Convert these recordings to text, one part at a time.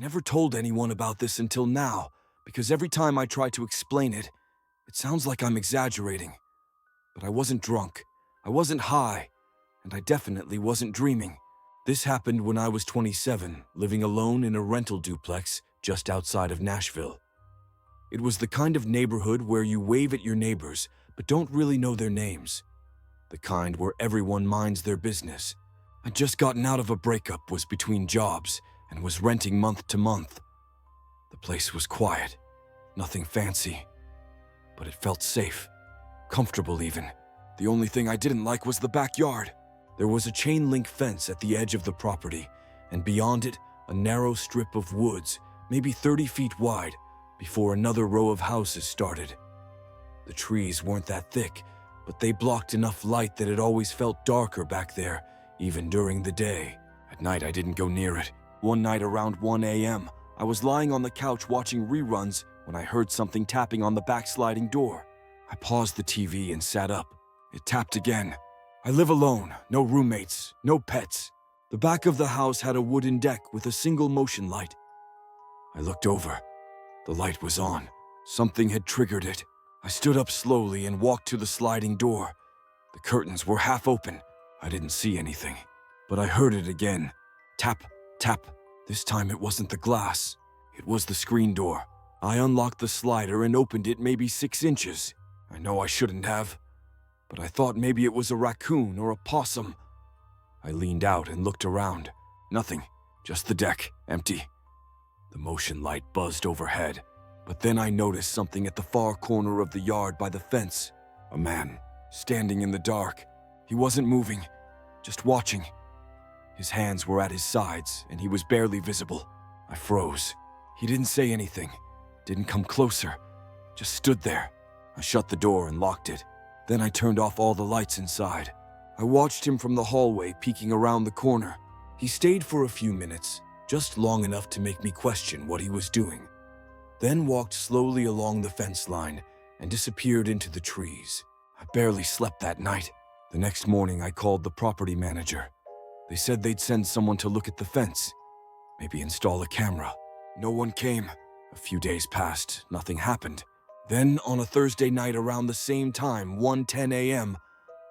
never told anyone about this until now, because every time I try to explain it, it sounds like I'm exaggerating. But I wasn't drunk, I wasn't high, and I definitely wasn't dreaming. This happened when I was 27, living alone in a rental duplex just outside of Nashville. It was the kind of neighborhood where you wave at your neighbors, but don't really know their names. The kind where everyone minds their business. I'd just gotten out of a breakup, was between jobs, and was renting month to month. The place was quiet, nothing fancy, but it felt safe, comfortable even. The only thing I didn't like was the backyard. There was a chain link fence at the edge of the property, and beyond it, a narrow strip of woods, maybe 30 feet wide, before another row of houses started. The trees weren't that thick, but they blocked enough light that it always felt darker back there, even during the day. At night, I didn't go near it. One night around 1 a.m., I was lying on the couch watching reruns when I heard something tapping on the backsliding door. I paused the TV and sat up. It tapped again. I live alone, no roommates, no pets. The back of the house had a wooden deck with a single motion light. I looked over. The light was on. Something had triggered it. I stood up slowly and walked to the sliding door. The curtains were half open. I didn't see anything, but I heard it again. Tap, tap. This time it wasn't the glass. It was the screen door. I unlocked the slider and opened it maybe 6 inches. I know I shouldn't have, but I thought maybe it was a raccoon or a possum. I leaned out and looked around. Nothing, just the deck, empty. The motion light buzzed overhead, but then I noticed something at the far corner of the yard by the fence. A man, standing in the dark. He wasn't moving, just watching. His hands were at his sides, and he was barely visible. I froze. He didn't say anything, didn't come closer, just stood there. I shut the door and locked it. Then I turned off all the lights inside. I watched him from the hallway, peeking around the corner. He stayed for a few minutes, just long enough to make me question what he was doing. Then walked slowly along the fence line and disappeared into the trees. I barely slept that night. The next morning, I called the property manager. They said they'd send someone to look at the fence, maybe install a camera. No one came. A few days passed, nothing happened. Then, on a Thursday night around the same time, 1:10 a.m.,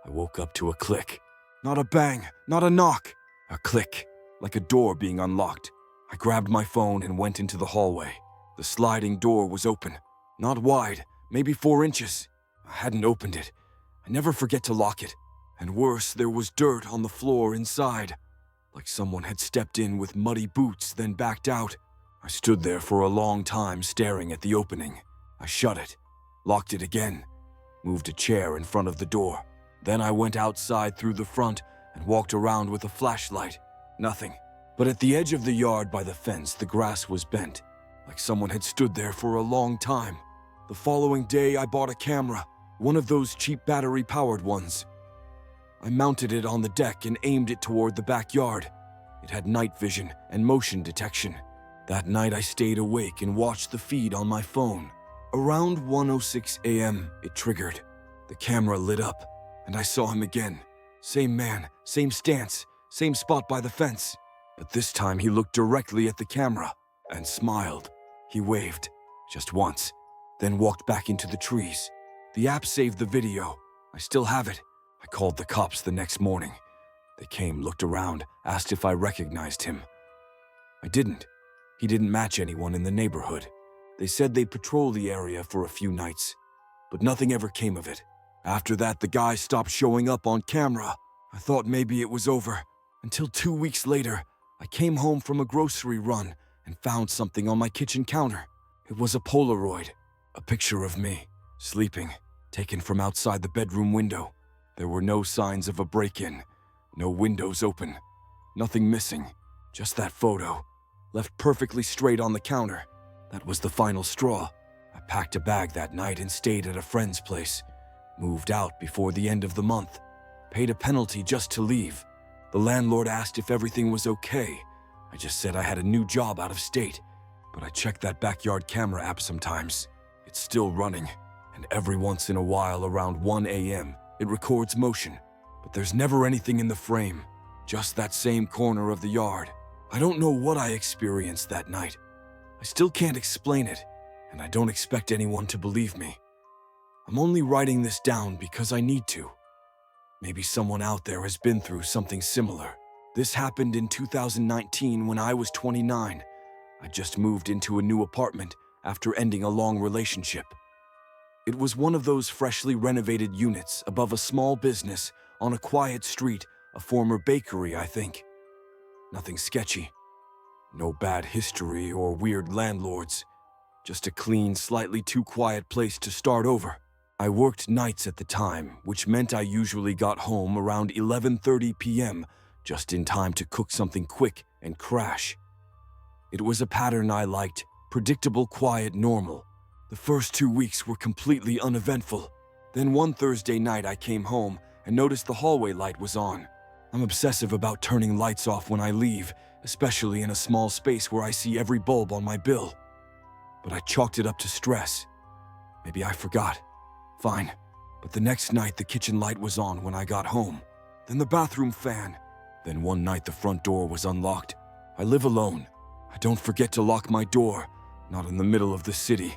I woke up to a click. Not a bang, not a knock. A click, like a door being unlocked. I grabbed my phone and went into the hallway. The sliding door was open. Not wide, maybe 4 inches. I hadn't opened it. I never forget to lock it. And worse, there was dirt on the floor inside, like someone had stepped in with muddy boots, then backed out. I stood there for a long time staring at the opening. I shut it, locked it again, moved a chair in front of the door. Then I went outside through the front and walked around with a flashlight. Nothing. But at the edge of the yard by the fence, the grass was bent, like someone had stood there for a long time. The following day, I bought a camera, one of those cheap battery-powered ones. I mounted it on the deck and aimed it toward the backyard. It had night vision and motion detection. That night I stayed awake and watched the feed on my phone. Around 1:06 a.m., it triggered. The camera lit up, and I saw him again. Same man, same stance, same spot by the fence. But this time he looked directly at the camera and smiled. He waved, just once, then walked back into the trees. The app saved the video. I still have it. I called the cops the next morning. They came, looked around, asked if I recognized him. I didn't. He didn't match anyone in the neighborhood. They said they'd patrol the area for a few nights, but nothing ever came of it. After that, the guy stopped showing up on camera. I thought maybe it was over, until 2 weeks later, I came home from a grocery run and found something on my kitchen counter. It was a Polaroid, a picture of me, sleeping, taken from outside the bedroom window. There were no signs of a break-in, no windows open, nothing missing, just that photo, left perfectly straight on the counter. That was the final straw. I packed a bag that night and stayed at a friend's place, moved out before the end of the month, paid a penalty just to leave. The landlord asked if everything was okay. I just said I had a new job out of state, but I checked that backyard camera app sometimes. It's still running, and every once in a while around 1 a.m., it records motion, but there's never anything in the frame, just that same corner of the yard. I don't know what I experienced that night. I still can't explain it, and I don't expect anyone to believe me. I'm only writing this down because I need to. Maybe someone out there has been through something similar. This happened in 2019 when I was 29. I just moved into a new apartment after ending a long relationship. It was one of those freshly renovated units above a small business on a quiet street, a former bakery, I think. Nothing sketchy. No bad history or weird landlords. Just a clean, slightly too quiet place to start over. I worked nights at the time, which meant I usually got home around 11:30 p.m., just in time to cook something quick and crash. It was a pattern I liked, predictable, quiet, normal. The first 2 weeks were completely uneventful. Then one Thursday night I came home and noticed the hallway light was on. I'm obsessive about turning lights off when I leave, especially in a small space where I see every bulb on my bill. But I chalked it up to stress. Maybe I forgot. Fine. But the next night the kitchen light was on when I got home. Then the bathroom fan. Then one night the front door was unlocked. I live alone. I don't forget to lock my door, not in the middle of the city.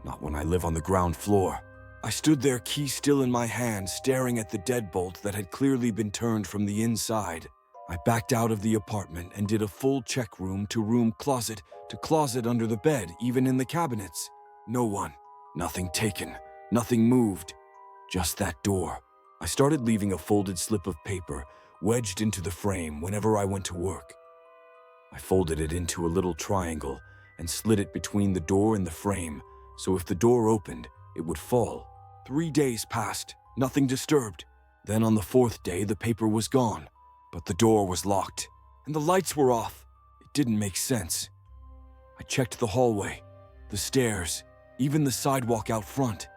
Not when I live on the ground floor. I stood there, key still in my hand, staring at the deadbolt that had clearly been turned from the inside. I backed out of the apartment and did a full check, room to room, closet to closet, under the bed, even in the cabinets. No one. Nothing taken. Nothing moved. Just that door. I started leaving a folded slip of paper wedged into the frame whenever I went to work. I folded it into a little triangle and slid it between the door and the frame, so if the door opened, it would fall. 3 days passed, nothing disturbed. Then on the 4th day, the paper was gone, but the door was locked, and the lights were off. It didn't make sense. I checked the hallway, the stairs, even the sidewalk out front.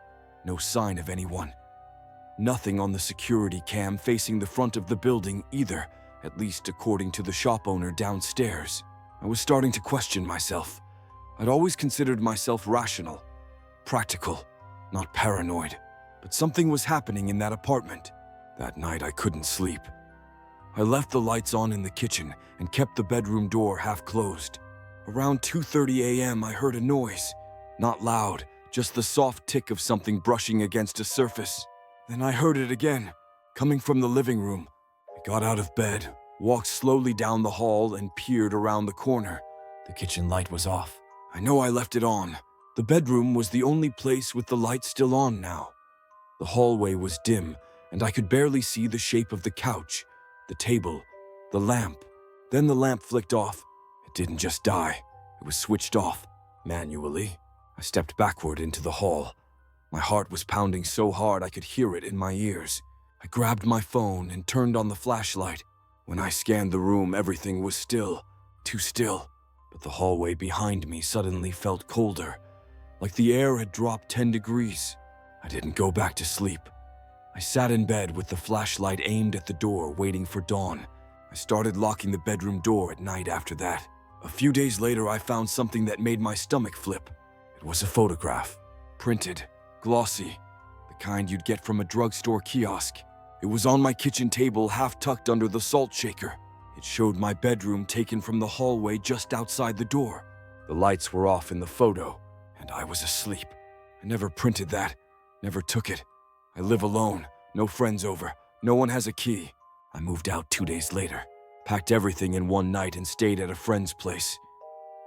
No sign of anyone. Nothing on the security cam facing the front of the building either, at least according to the shop owner downstairs. I was starting to question myself. I'd always considered myself rational, practical, not paranoid. But something was happening in that apartment. That night I couldn't sleep. I left the lights on in the kitchen and kept the bedroom door half closed. Around 2:30 a.m. I heard a noise. Not loud, just the soft tick of something brushing against a surface. Then I heard it again, coming from the living room. I got out of bed, walked slowly down the hall, and peered around the corner. The kitchen light was off. I know I left it on. The bedroom was the only place with the light still on now. The hallway was dim, and I could barely see the shape of the couch, the table, the lamp. Then the lamp flicked off. It didn't just die. It was switched off, manually. I stepped backward into the hall. My heart was pounding so hard I could hear it in my ears. I grabbed my phone and turned on the flashlight. When I scanned the room, everything was still, too still. But the hallway behind me suddenly felt colder, like the air had dropped 10 degrees. I didn't go back to sleep. I sat in bed with the flashlight aimed at the door, waiting for dawn. I started locking the bedroom door at night after that. A few days later, I found something that made my stomach flip. It was a photograph, printed, glossy, the kind you'd get from a drugstore kiosk. It was on my kitchen table, half tucked under the salt shaker. It showed my bedroom taken from the hallway just outside the door. The lights were off in the photo, and I was asleep. I never printed that, never took it. I live alone, no friends over, no one has a key. I moved out 2 days later, packed everything in one night and stayed at a friend's place.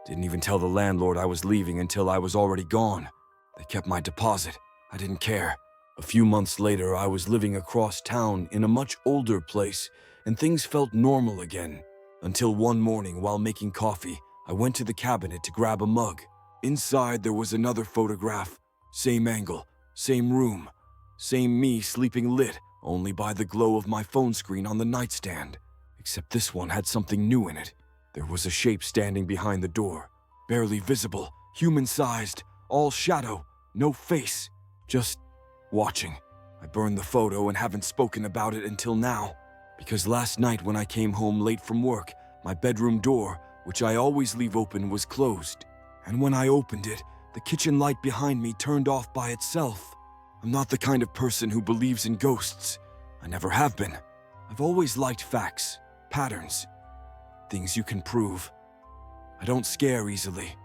Didn't even tell the landlord I was leaving until I was already gone. They kept my deposit. I didn't care. A few months later, I was living across town in a much older place, and things felt normal again. Until one morning, while making coffee, I went to the cabinet to grab a mug. Inside, there was another photograph. Same angle, same room, same me sleeping lit only by the glow of my phone screen on the nightstand. Except this one had something new in it. There was a shape standing behind the door, barely visible, human-sized, all shadow, no face, just watching. I burned the photo and haven't spoken about it until now, because last night when I came home late from work, my bedroom door, which I always leave open, was closed. And when I opened it, the kitchen light behind me turned off by itself. I'm not the kind of person who believes in ghosts. I never have been. I've always liked facts, patterns. things you can prove. I don't scare easily.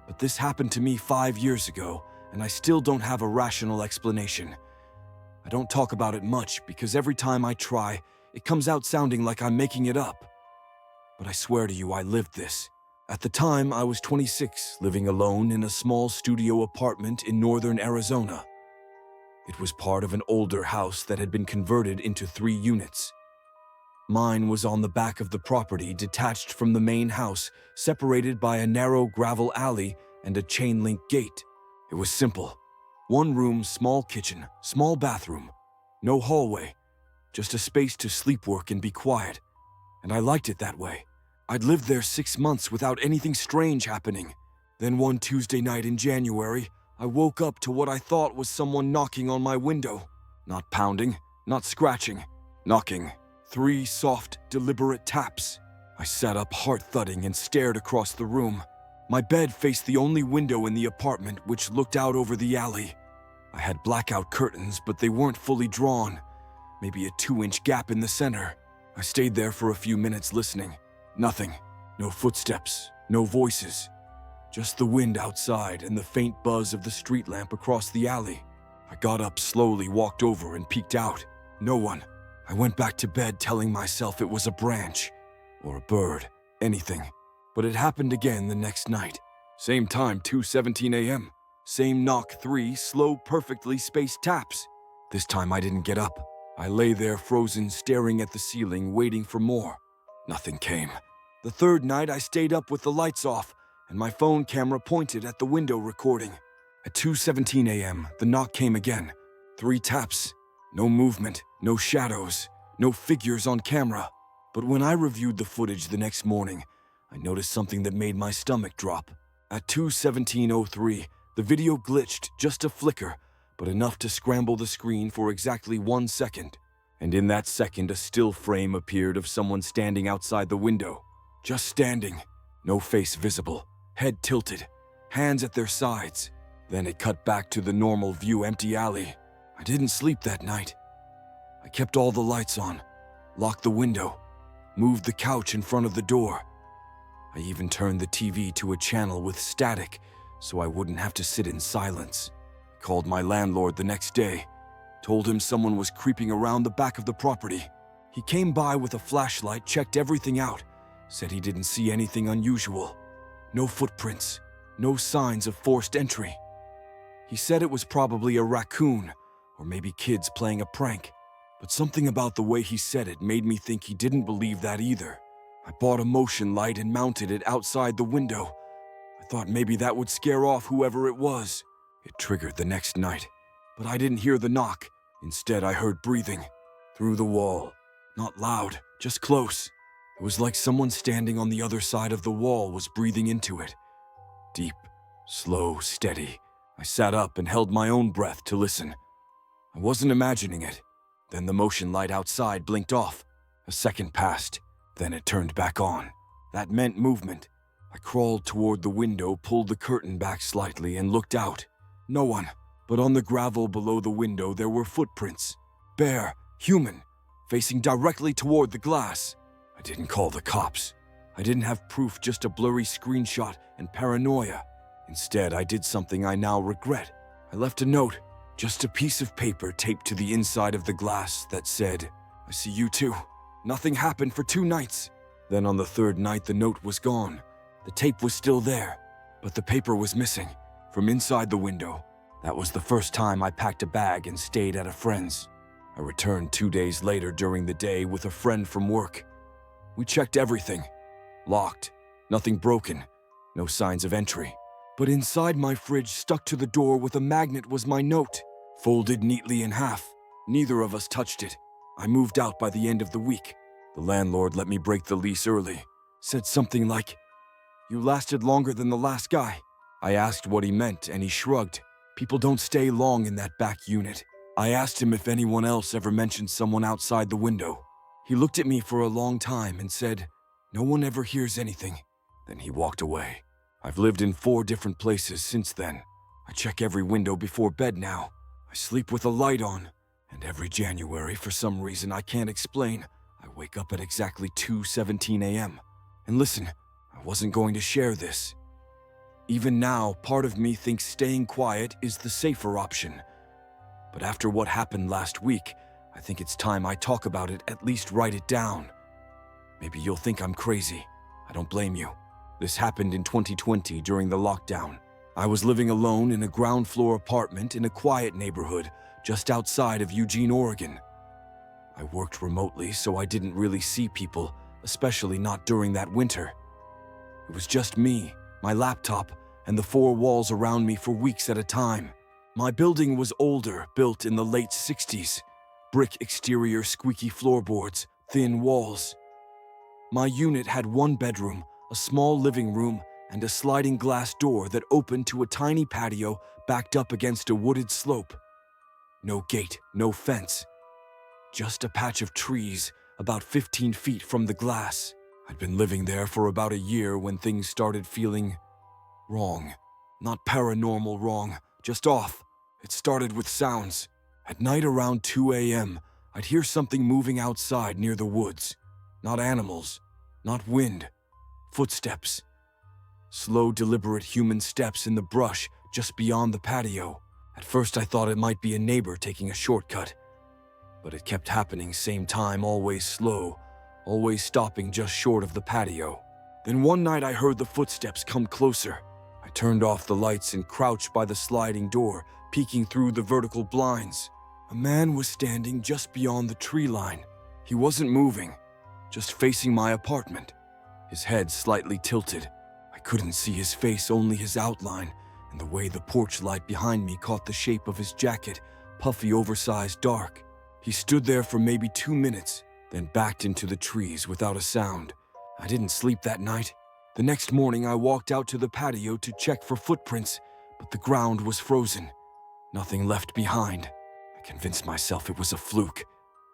But this happened to me 5 years ago, and I still don't have a rational explanation. I don't talk about it much because every time I try, it comes out sounding like I'm making it up. But I swear to you, I lived this. At the time, I was 26, living alone in a small studio apartment in northern Arizona. It was part of an older house that had been converted into 3 units. Mine was on the back of the property, detached from the main house, separated by a narrow gravel alley and a chain-link gate. It was simple. 1 room, small kitchen, small bathroom. No hallway. Just a space to sleepwork and be quiet. And I liked it that way. I'd lived there 6 months without anything strange happening. Then one Tuesday night in January, I woke up to what I thought was someone knocking on my window. Not pounding, not scratching, knocking. 3 soft, deliberate taps. I sat up, heart thudding, and stared across the room. My bed faced the only window in the apartment, which looked out over the alley. I had blackout curtains, but they weren't fully drawn. Maybe a 2-inch gap in the center. I stayed there for a few minutes listening. Nothing. No footsteps. No voices. Just the wind outside and the faint buzz of the street lamp across the alley. I got up slowly, walked over, and peeked out. No one. I went back to bed telling myself it was a branch. Or a bird. Anything. But it happened again the next night. Same time, 2:17 a.m. Same knock, 3 slow, perfectly spaced taps. This time I didn't get up. I lay there frozen, staring at the ceiling, waiting for more. Nothing came. The 3rd night I stayed up with the lights off, and my phone camera pointed at the window recording. At 2:17 a.m., the knock came again. 3 taps. No movement, no shadows, no figures on camera. But when I reviewed the footage the next morning, I noticed something that made my stomach drop. At 2:17:03, the video glitched just a flicker, but enough to scramble the screen for exactly 1 second. And in that second, a still frame appeared of someone standing outside the window. Just standing, no face visible, head tilted, hands at their sides. Then it cut back to the normal view, empty alley. I didn't sleep that night. I kept all the lights on, locked the window, moved the couch in front of the door. I even turned the TV to a channel with static so I wouldn't have to sit in silence. I called my landlord the next day, told him someone was creeping around the back of the property. He came by with a flashlight, checked everything out, said he didn't see anything unusual. No footprints, no signs of forced entry. He said it was probably a raccoon, or maybe kids playing a prank. But something about the way he said it made me think he didn't believe that either. I bought a motion light and mounted it outside the window. I thought maybe that would scare off whoever it was. It triggered the next night, but I didn't hear the knock. Instead, I heard breathing through the wall. Not loud, just close. It was like someone standing on the other side of the wall was breathing into it. Deep, slow, steady. I sat up and held my own breath to listen. I wasn't imagining it. Then the motion light outside blinked off. A second passed. Then it turned back on. That meant movement. I crawled toward the window, pulled the curtain back slightly, and looked out. No one. But on the gravel below the window there were footprints. Bare, human, facing directly toward the glass. I didn't call the cops. I didn't have proof, just a blurry screenshot and paranoia. Instead, I did something I now regret. I left a note, just a piece of paper taped to the inside of the glass that said, "I see you too. Nothing happened for 2 nights." Then on the 3rd night, the note was gone. The tape was still there, but the paper was missing from inside the window. That was the first time I packed a bag and stayed at a friend's. I returned 2 days later during the day with a friend from work. We checked everything. Locked. Nothing broken. No signs of entry. But inside my fridge, stuck to the door with a magnet, was my note, folded neatly in half. Neither of us touched it. I moved out by the end of the week. The landlord let me break the lease early. Said something like, "You lasted longer than the last guy." I asked what he meant, and he shrugged. People don't stay long in that back unit. I asked him if anyone else ever mentioned someone outside the window. He looked at me for a long time and said, "No one ever hears anything." Then he walked away. I've lived in 4 different places since then. I check every window before bed now. I sleep with a light on. And every January, for some reason I can't explain, I wake up at exactly 2:17 a.m. And listen, I wasn't going to share this. Even now, part of me thinks staying quiet is the safer option. But after what happened last week, I think it's time I talk about it, at least write it down. Maybe you'll think I'm crazy. I don't blame you. This happened in 2020 during the lockdown. I was living alone in a ground floor apartment in a quiet neighborhood just outside of Eugene, Oregon. I worked remotely, so I didn't really see people, especially not during that winter. It was just me, my laptop, and the four walls around me for weeks at a time. My building was older, built in the late 60s. Brick exterior, squeaky floorboards, thin walls. My unit had one bedroom, a small living room, and a sliding glass door that opened to a tiny patio backed up against a wooded slope. No gate, no fence. Just a patch of trees about 15 feet from the glass. I'd been living there for about a year when things started feeling wrong. Not paranormal wrong, just off. It started with sounds. At night around 2 a.m., I'd hear something moving outside near the woods. Not animals, not wind, footsteps. Slow, deliberate human steps in the brush just beyond the patio. At first I thought it might be a neighbor taking a shortcut. But it kept happening same time, always slow, always stopping just short of the patio. Then one night I heard the footsteps come closer. I turned off the lights and crouched by the sliding door, peeking through the vertical blinds. A man was standing just beyond the tree line. He wasn't moving, just facing my apartment, his head slightly tilted. I couldn't see his face, only his outline, and the way the porch light behind me caught the shape of his jacket, puffy, oversized, dark. He stood there for maybe 2 minutes, then backed into the trees without a sound. I didn't sleep that night. The next morning I walked out to the patio to check for footprints, but the ground was frozen. Nothing left behind. I convinced myself it was a fluke.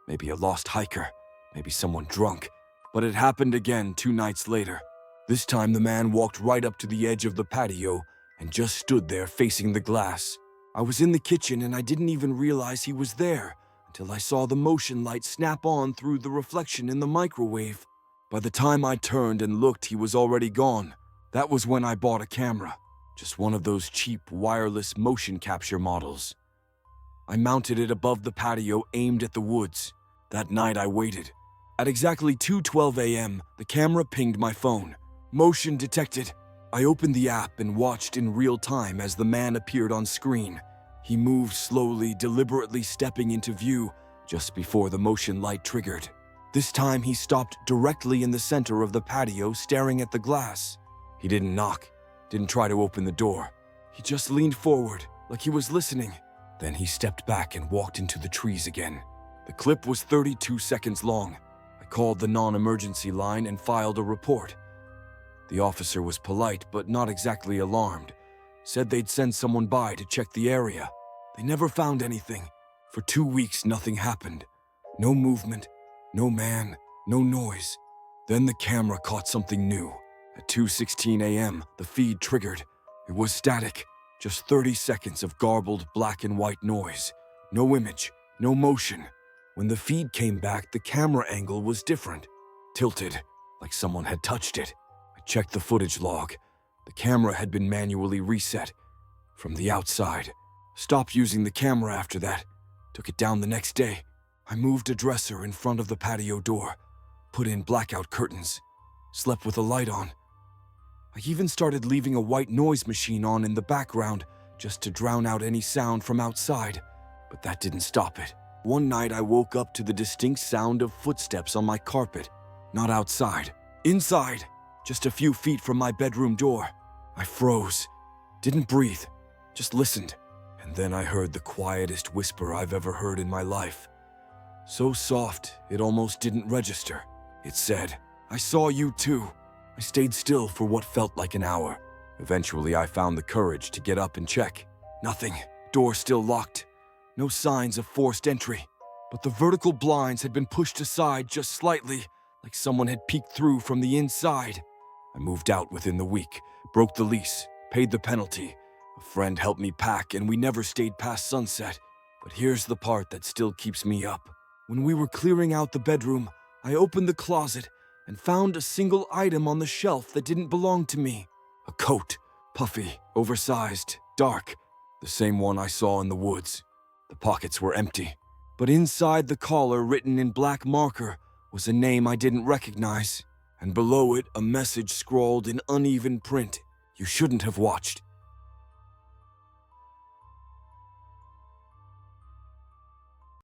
Maybe a lost hiker, maybe someone drunk. But it happened again 2 nights later. This time the man walked right up to the edge of the patio and just stood there facing the glass. I was in the kitchen and I didn't even realize he was there until I saw the motion light snap on through the reflection in the microwave. By the time I turned and looked, he was already gone. That was when I bought a camera, just one of those cheap wireless motion capture models. I mounted it above the patio, aimed at the woods. That night I waited. At exactly 2:12 a.m., the camera pinged my phone. Motion detected. I opened the app and watched in real time as the man appeared on screen. He moved slowly, deliberately stepping into view just before the motion light triggered. This time he stopped directly in the center of the patio, staring at the glass. He didn't knock, didn't try to open the door. He just leaned forward, like he was listening. Then he stepped back and walked into the trees again. The clip was 32 seconds long. I called the non-emergency line and filed a report. The officer was polite, but not exactly alarmed. Said they'd send someone by to check the area. They never found anything. For 2 weeks, nothing happened. No movement, no man, no noise. Then the camera caught something new. At 2:16 a.m., the feed triggered. It was static, just 30 seconds of garbled black and white noise. No image, no motion. When the feed came back, the camera angle was different. Tilted, like someone had touched it. I checked the footage log. The camera had been manually reset from the outside. Stopped using the camera after that. Took it down the next day. I moved a dresser in front of the patio door. Put in blackout curtains. Slept with a light on. I even started leaving a white noise machine on in the background just to drown out any sound from outside. But that didn't stop it. One night I woke up to the distinct sound of footsteps on my carpet. Not outside. Inside. Just a few feet from my bedroom door. I froze. Didn't breathe. Just listened. And then I heard the quietest whisper I've ever heard in my life. So soft, it almost didn't register. It said, "I saw you too." I stayed still for what felt like an hour. Eventually, I found the courage to get up and check. Nothing. Door still locked. No signs of forced entry. But the vertical blinds had been pushed aside just slightly, like someone had peeked through from the inside. I moved out within the week, broke the lease, paid the penalty. A friend helped me pack, and we never stayed past sunset. But here's the part that still keeps me up. When we were clearing out the bedroom, I opened the closet and found a single item on the shelf that didn't belong to me. A coat, puffy, oversized, dark, the same one I saw in the woods. The pockets were empty, but inside the collar, written in black marker, was a name I didn't recognize, and below it a message scrawled in uneven print. You shouldn't have watched.